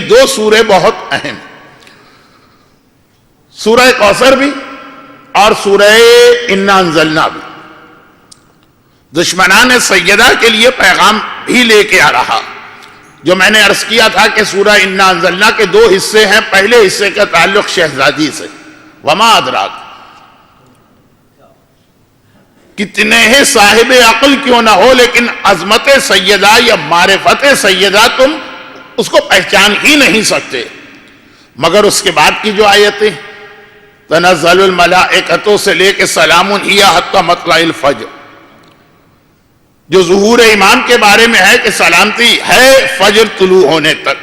دو سورے بہت اہم، سورہ کوثر بھی اور سورہ انا انزلنا بھی۔ دشمنان سیدہ کے لیے پیغام بھی لے کے آ رہا، جو میں نے عرض کیا تھا کہ سورہ انا انزلنا کے دو حصے ہیں، پہلے حصے کا تعلق شہزادی سے، وما ادراک، کتنے ہی صاحب عقل کیوں نہ ہو لیکن عظمت سیدہ یا معرفت سیدہ تم اس کو پہچان ہی نہیں سکتے۔ مگر اس کے بعد کی جو آیتیں تنزل الملائکۃ سے لے کے سلام ہی حتی مطلع الفجر، جو ظہور امام کے بارے میں ہے کہ سلامتی ہے فجر طلوع ہونے تک،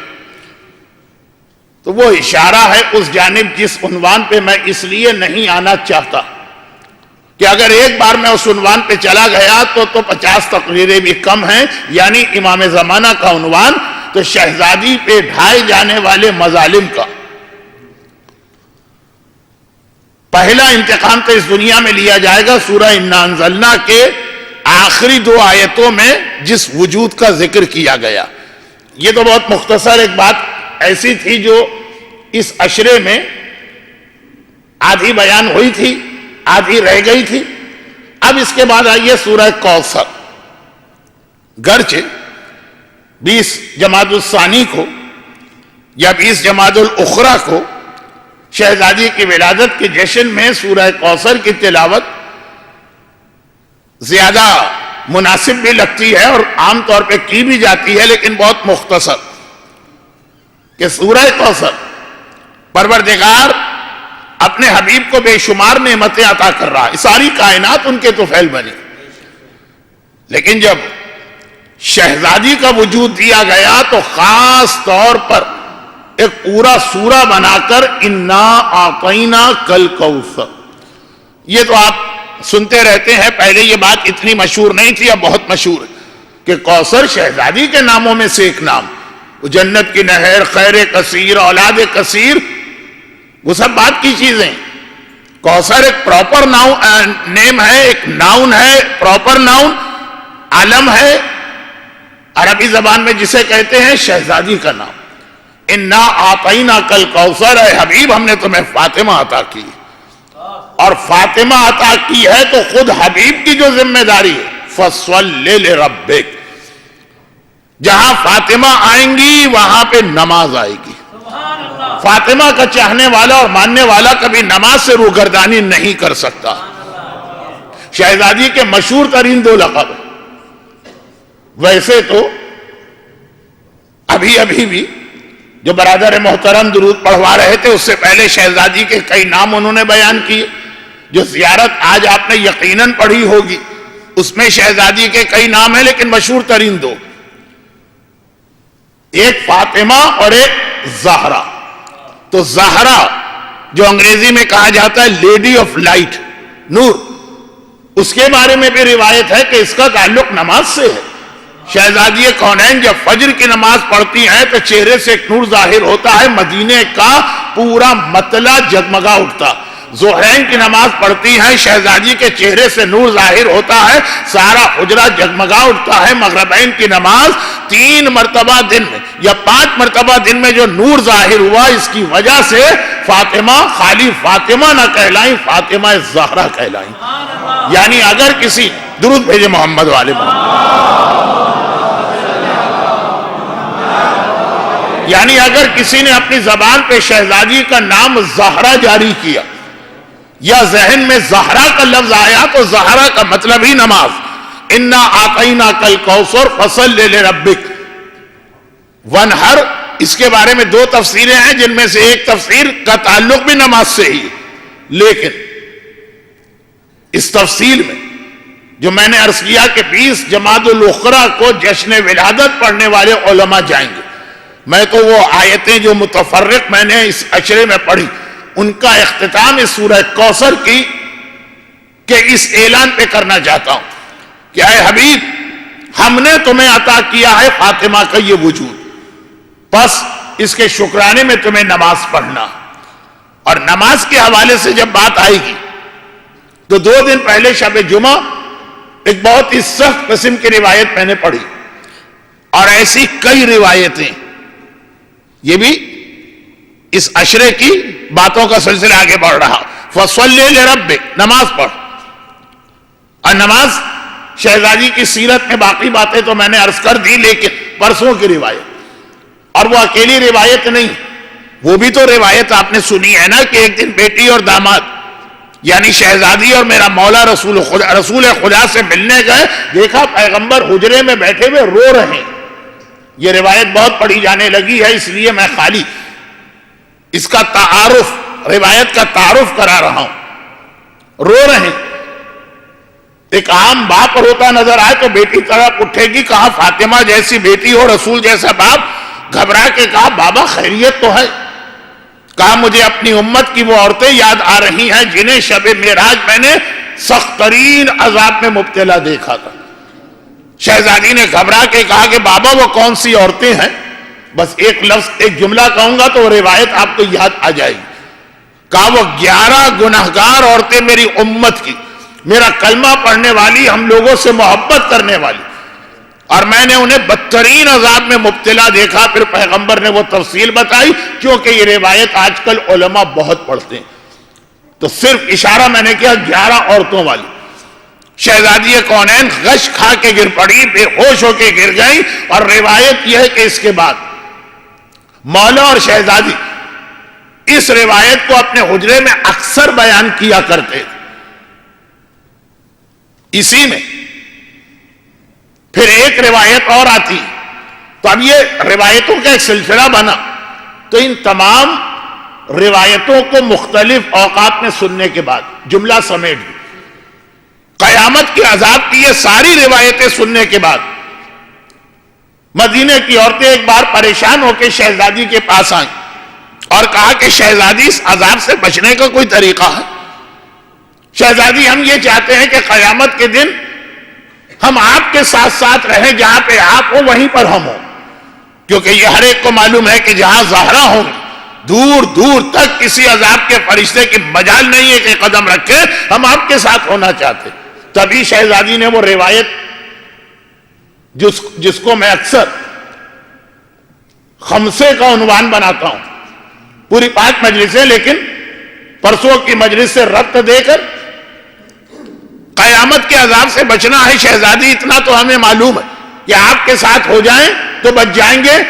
تو وہ اشارہ ہے اس جانب جس عنوان پہ میں اس لیے نہیں آنا چاہتا کہ اگر ایک بار میں اس عنوان پہ چلا گیا تو 50 تقریریں بھی کم ہیں، یعنی امام زمانہ کا عنوان تو شہزادی پہ ڈھائے جانے والے مظالم کا پہلا انتقام تو اس دنیا میں لیا جائے گا سورہ انا انزلنا کے آخری دو آیتوں میں جس وجود کا ذکر کیا گیا۔ یہ تو بہت مختصر ایک بات ایسی تھی جو اس عشرے میں آدھی بیان ہوئی تھی، آدھی رہ گئی تھی۔ اب اس کے بعد آئیے سورہ کوثر۔ گرچہ 20 جمادی الثانی کو یا 20 جمادی الاخری کو شہزادی کی ولادت کے جشن میں سورہ کوثر کی تلاوت زیادہ مناسب بھی لگتی ہے اور عام طور پہ کی بھی جاتی ہے، لیکن بہت مختصر کہ سورہ کوثر پروردگار اپنے حبیب کو بے شمار نعمتیں عطا کر رہا ہے، ساری کائنات ان کے طفیل بنی، لیکن جب شہزادی کا وجود دیا گیا تو خاص طور پر ایک پورا سورہ بنا کر انا اعطینا کل کوثر۔ یہ تو آپ سنتے رہتے ہیں، پہلے یہ بات اتنی مشہور نہیں تھی، اب بہت مشہور ہے کہ کوثر شہزادی کے ناموں میں سے ایک نام، وہ جنت کی نہر، خیر کثیر، اولاد کثیر، وہ سب بات کی چیزیں۔ کوثر ایک پراپر نیم ہے، ایک ناؤن ہے، پراپر ناؤن، علم ہے عربی زبان میں جسے کہتے ہیں شہزادی کا نام۔ انا اعطینا کل کوثر، اے حبیب ہم نے تمہیں فاطمہ عطا کی، اور فاطمہ عطا کی ہے تو خود حبیب کی جو ذمہ داری ہے فَصَلِّ لِرَبِّكَ، جہاں فاطمہ آئیں گی وہاں پہ نماز آئے گی۔ فاطمہ کا چاہنے والا اور ماننے والا کبھی نماز سے روگردانی نہیں کر سکتا۔ شہزادی کے مشہور ترین دو لقب، ویسے تو ابھی بھی جو برادر محترم درود پڑھوا رہے تھے اس سے پہلے شہزادی کے کئی نام انہوں نے بیان کیے، جو زیارت آج آپ نے یقیناً پڑھی ہوگی اس میں شہزادی کے کئی نام ہیں، لیکن مشہور ترین دو، ایک فاطمہ اور ایک زہرا۔ تو زہرا جو انگریزی میں کہا جاتا ہے لیڈی آف لائٹ، نور، اس کے بارے میں بھی روایت ہے کہ اس کا تعلق نماز سے ہے۔ شہزادی کونین جب فجر کی نماز پڑھتی ہیں تو چہرے سے ایک نور ظاہر ہوتا ہے، مدینے کا پورا مطلع جگمگا اٹھتا۔ ظہرین کی نماز پڑھتی ہیں، شہزادی کے چہرے سے نور ظاہر ہوتا ہے، سارا حجرہ جگمگا اٹھتا ہے۔ مغربین کی نماز 3 مرتبہ دن میں یا 5 مرتبہ دن میں جو نور ظاہر ہوا، اس کی وجہ سے فاطمہ خالی فاطمہ نہ کہلائیں، فاطمہ زہرا کہلائیں۔ یعنی اگر کسی درود بھیجے محمد والے محمد، یعنی اگر کسی نے اپنی زبان پہ شہزادی کا نام زہرا جاری کیا یا ذہن میں زہرا کا لفظ آیا تو زہرا کا مطلب ہی نماز۔ انا اعطینا کل کوثر فصل لربک وانحر، اس کے بارے میں 2 تفسیریں ہیں جن میں سے ایک تفسیر کا تعلق بھی نماز سے ہی، لیکن اس تفصیل میں جو میں نے عرض کیا کہ 20 جمادی الاخری کو جشن ولادت پڑھنے والے علماء جائیں گے، میں تو وہ آیتیں جو متفرق میں نے اس عشرے میں پڑھی ان کا اختتام اس سورہ کوثر کی کہ اس اعلان پہ کرنا چاہتا ہوں کہ اے حبیب ہم نے تمہیں عطا کیا ہے فاطمہ کا یہ وجود، بس اس کے شکرانے میں تمہیں نماز پڑھنا۔ اور نماز کے حوالے سے جب بات آئے گی تو 2 دن پہلے شب جمعہ ایک بہت ہی سخت قسم کی روایت میں نے پڑھی، اور ایسی کئی روایتیں یہ بھی اس عشرے کی باتوں کا سلسلہ آگے بڑھ رہا. فَصَلِّ لِرَبِّكَ، نماز پڑھ. اور نماز شہزادی کی سیرت میں باقی باتیں تو میں نے عرض کر دی، لیکن پرسوں کی روایت، اور وہ اکیلی روایت نہیں، وہ بھی تو روایت آپ نے سنی ہے نا کہ ایک دن بیٹی اور داماد یعنی شہزادی اور میرا مولا رسول خدا سے ملنے گئے، دیکھا پیغمبر حجرے میں بیٹھے ہوئے رو رہے ہیں. یہ روایت بہت پڑھی جانے لگی ہے، اس لیے میں خالی اس کا تعارف، روایت کا تعارف کرا رہا ہوں. رو رہے ہیں. ایک عام باپ روتا نظر آئے تو بیٹی طرف اٹھے گی، کہا فاطمہ جیسی بیٹی ہو، رسول جیسا باپ، گھبرا کے کہا بابا خیریت تو ہے؟ کہا مجھے اپنی امت کی وہ عورتیں یاد آ رہی ہیں جنہیں شب معراج میں نے سخت ترین عذاب میں مبتلا دیکھا تھا. شہزادی نے گھبرا کے کہا کہ بابا وہ کون سی عورتیں ہیں؟ بس ایک لفظ، ایک جملہ کہوں گا تو وہ روایت آپ کو یاد آ جائے گی. کہا وہ 11 گنہگار عورتیں میری امت کی، میرا کلمہ پڑھنے والی، ہم لوگوں سے محبت کرنے والی، اور میں نے انہیں بدترین عذاب میں مبتلا دیکھا. پھر پیغمبر نے وہ تفصیل بتائی، کیونکہ یہ روایت آج کل علماء بہت پڑھتے ہیں، تو صرف اشارہ میں نے کیا 11 عورتوں والی. شہزادی کونین غش کھا کے گر پڑی، بے ہوش ہو کے گر گئی. اور روایت یہ ہے کہ اس کے بعد مولا اور شہزادی اس روایت کو اپنے حجرے میں اکثر بیان کیا کرتے تھے. اسی میں پھر ایک روایت اور آتی، تو اب یہ روایتوں کا ایک سلسلہ بنا. تو ان تمام روایتوں کو مختلف اوقات میں سننے کے بعد جملہ سمیٹ دی. قیامت کے عذاب کی یہ ساری روایتیں سننے کے بعد مدینے کی عورتیں ایک بار پریشان ہو کے شہزادی کے پاس آئیں اور کہا کہ شہزادی اس عذاب سے بچنے کا کوئی طریقہ ہے؟ شہزادی ہم یہ چاہتے ہیں کہ قیامت کے دن ہم آپ کے ساتھ ساتھ رہیں، جہاں پہ آپ ہو وہیں پر ہم ہوں، کیونکہ یہ ہر ایک کو معلوم ہے کہ جہاں زہرا ہوں دور دور تک کسی عذاب کے فرشتے کی مجال نہیں ہے کہ قدم رکھے. ہم آپ کے ساتھ ہونا چاہتے. تبھی شہزادی نے وہ روایت جس کو میں اکثر خمسے کا عنوان بناتا ہوں، پوری 5 مجلسیں، لیکن پرسوں کی مجلس سے ربط دے کر قیامت کے عذاب سے بچنا ہے شہزادی، اتنا تو ہمیں معلوم ہے کہ آپ کے ساتھ ہو جائیں تو بچ جائیں گے.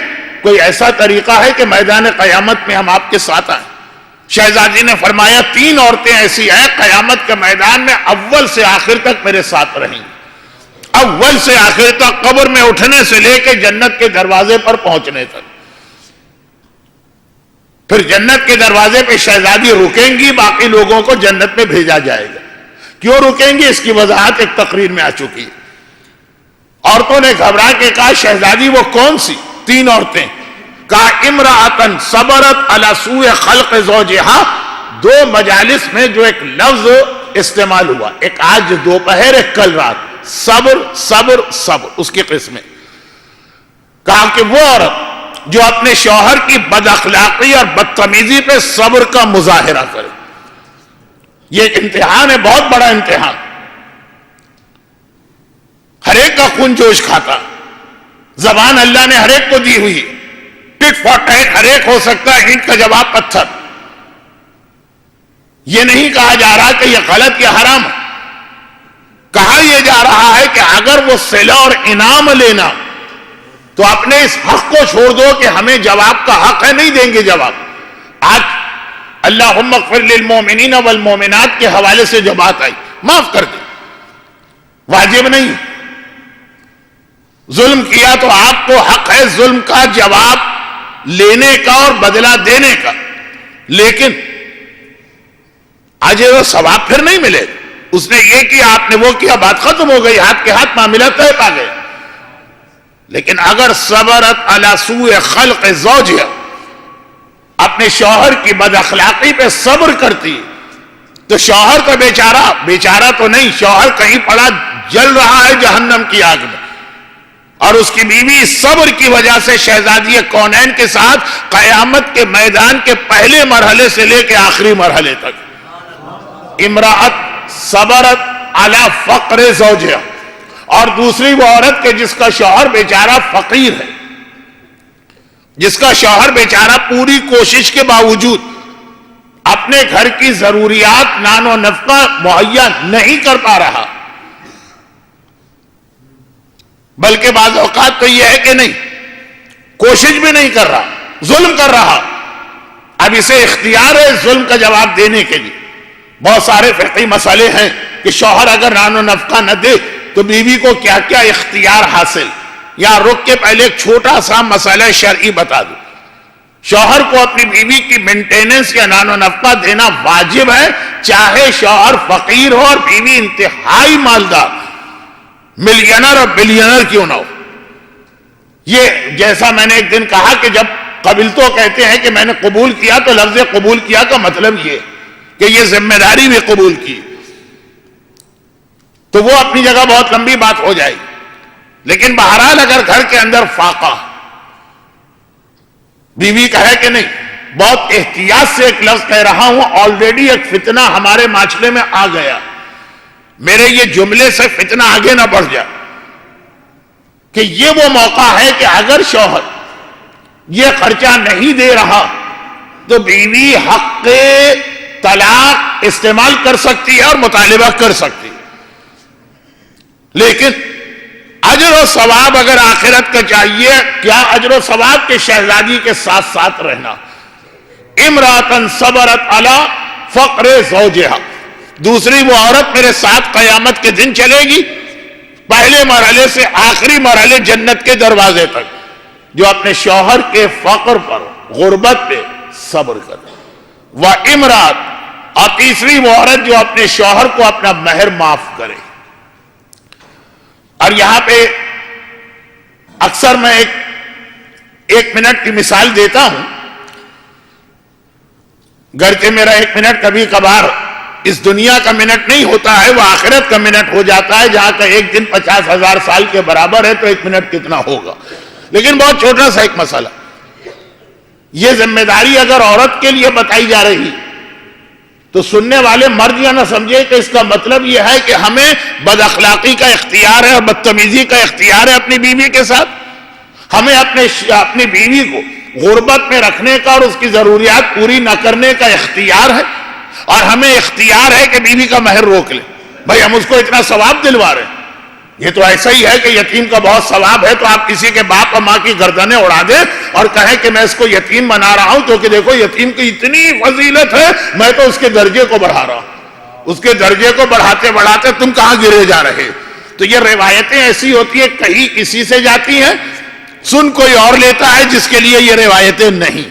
کوئی ایسا طریقہ ہے کہ میدان قیامت میں ہم آپ کے ساتھ آئیں؟ شہزادی نے فرمایا 3 عورتیں ایسی ہیں قیامت کے میدان میں اول سے آخر تک میرے ساتھ رہیں گی، اول سے آخر تک، قبر میں اٹھنے سے لے کے جنت کے دروازے پر پہنچنے تک. پھر جنت کے دروازے پہ شہزادی رکیں گی، باقی لوگوں کو جنت میں بھیجا جائے گا. کیوں رکیں گی اس کی وضاحت ایک تقریر میں آ چکی ہے. عورتوں نے گھبرا کے کہا شہزادی وہ کون سی 3 عورتیں؟ کہا امرأتن صبرت علی سوء خلق زوجہا. 2 مجالس میں جو ایک لفظ استعمال ہوا، ایک آج دوپہر ایک کل رات، صبر صبر صبر، اس کی قسمیں. کہا کہ وہ عورت جو اپنے شوہر کی بد اخلاقی اور بدتمیزی پہ صبر کا مظاہرہ کرے. یہ ایک امتحان ہے، بہت بڑا امتحان. ہر ایک کا خون جوش کھاتا، زبان اللہ نے ہر ایک کو دی ہوئی، ٹٹ فار ٹیٹ ہر ایک ہو سکتا ہے، اینٹ کا جواب پتھر. یہ نہیں کہا جا رہا کہ یہ غلط یا حرام ہے، کہا یہ جا رہا ہے کہ اگر وہ صلہ اور انعام لینا تو اپنے اس حق کو چھوڑ دو کہ ہمیں جواب کا حق ہے، نہیں دیں گے جواب. آج اللہم اغفر للمؤمنین والمؤمنات کے حوالے سے جو بات آئی، معاف کر دیں، واجب نہیں. ظلم کیا تو آپ کو حق ہے ظلم کا جواب لینے کا اور بدلہ دینے کا، لیکن آج وہ ثواب پھر نہیں ملے. اس نے یہ کیا، آپ نے وہ کیا، بات ختم ہو گئی، ہاتھ کے ہاتھ معاملہ طے پا گئے. لیکن اگر صبرت علی سوء خلق زوجہا، اپنے شوہر کی بد اخلاقی پہ صبر کرتی، تو شوہر تو بیچارہ تو نہیں، شوہر کہیں پڑا جل رہا ہے جہنم کی آگ میں، اور اس کی بیوی صبر کی وجہ سے شہزادی کونین کے ساتھ قیامت کے میدان کے پہلے مرحلے سے لے کے آخری مرحلے تک. امرأت صبرت علی فقر زوجہا، اور دوسری وہ عورت کہ جس کا شوہر بیچارہ فقیر ہے، جس کا شوہر بیچارہ پوری کوشش کے باوجود اپنے گھر کی ضروریات نان و نفقہ مہیا نہیں کر پا رہا، بلکہ بعض اوقات تو یہ ہے کہ نہیں، کوشش بھی نہیں کر رہا، ظلم کر رہا، اب اسے اختیار ہے ظلم کا جواب دینے کے لیے۔ بہت سارے فقہی مسئلے ہیں کہ شوہر اگر نان و نفقہ نہ دے تو بیوی کو کیا کیا اختیار حاصل۔ یا رک کے پہلے ایک چھوٹا سا مسئلہ شرعی بتا دوں، شوہر کو اپنی بیوی کی مینٹیننس یا نان و نفقہ دینا واجب ہے، چاہے شوہر فقیر ہو اور بیوی انتہائی مالدار، ملینر اور بلینر کیوں نہ ہو۔ یہ جیسا میں نے ایک دن کہا کہ جب قبل تو کہتے ہیں کہ میں نے قبول کیا، تو لفظ قبول کیا کا مطلب یہ کہ یہ ذمہ داری بھی قبول کی، تو وہ اپنی جگہ بہت لمبی بات ہو جائے گی۔ لیکن بہرحال اگر گھر کے اندر فاقہ، بیوی کہے کہ نہیں، بہت احتیاط سے ایک لفظ کہہ رہا ہوں، آلریڈی ایک فتنہ ہمارے معاشرے میں آ گیا، میرے یہ جملے سے فتنہ آگے نہ بڑھ جائے، کہ یہ وہ موقع ہے کہ اگر شوہر یہ خرچہ نہیں دے رہا تو بیوی حق طلاق استعمال کر سکتی ہے اور مطالبہ کر سکتی ہے، لیکن اجر و ثواب اگر آخرت کا چاہیے، کیا اجر و ثواب کے شہزادی کے ساتھ ساتھ رہنا۔ امراتن صبرت علی فقر زوجہا، دوسری وہ عورت میرے ساتھ قیامت کے دن چلے گی، پہلے مرحلے سے آخری مرحلے جنت کے دروازے تک، جو اپنے شوہر کے فقر پر، غربت پہ صبر کرے۔ وَامرأۃ، اور تیسری وہ عورت جو اپنے شوہر کو اپنا مہر معاف کرے۔ اور یہاں پہ اکثر میں ایک منٹ کی مثال دیتا ہوں، گرچہ میرا ایک منٹ کبھی کبھار اس دنیا کا منٹ نہیں ہوتا ہے، وہ آخرت کا منٹ ہو جاتا ہے، جہاں کا ایک دن 50,000 سال کے برابر ہے، تو ایک منٹ کتنا ہوگا، لیکن بہت چھوٹا سا ایک مسئلہ۔ یہ ذمہ داری اگر عورت کے لیے بتائی جا رہی تو سننے والے مرد یا نہ سمجھے کہ اس کا مطلب یہ ہے کہ ہمیں بد اخلاقی کا اختیار ہے اور بدتمیزی کا اختیار ہے اپنی بیوی کے ساتھ، ہمیں اپنی بیوی کو غربت میں رکھنے کا اور اس کی ضروریات پوری نہ کرنے کا اختیار ہے، اور ہمیں اختیار ہے کہ بیوی کا مہر روک لیں۔ بھائی ہم اس کو اتنا ثواب دلوا رہے ہیں، یہ تو ایسا ہی ہے کہ یتیم کا بہت ثواب ہے، تو آپ کسی کے باپ اور ماں کی گردنیں اڑا دیں اور کہیں کہ میں اس کو یتیم بنا رہا ہوں کیونکہ دیکھو یتیم کی اتنی فضیلت ہے، میں تو اس کے درجے کو بڑھا رہا ہوں۔ اس کے درجے کو بڑھاتے بڑھاتے تم کہاں گرے جا رہے؟ تو یہ روایتیں ایسی ہوتی ہیں، کہیں کسی سے جاتی ہیں، سن کوئی اور لیتا ہے جس کے لیے یہ روایتیں نہیں۔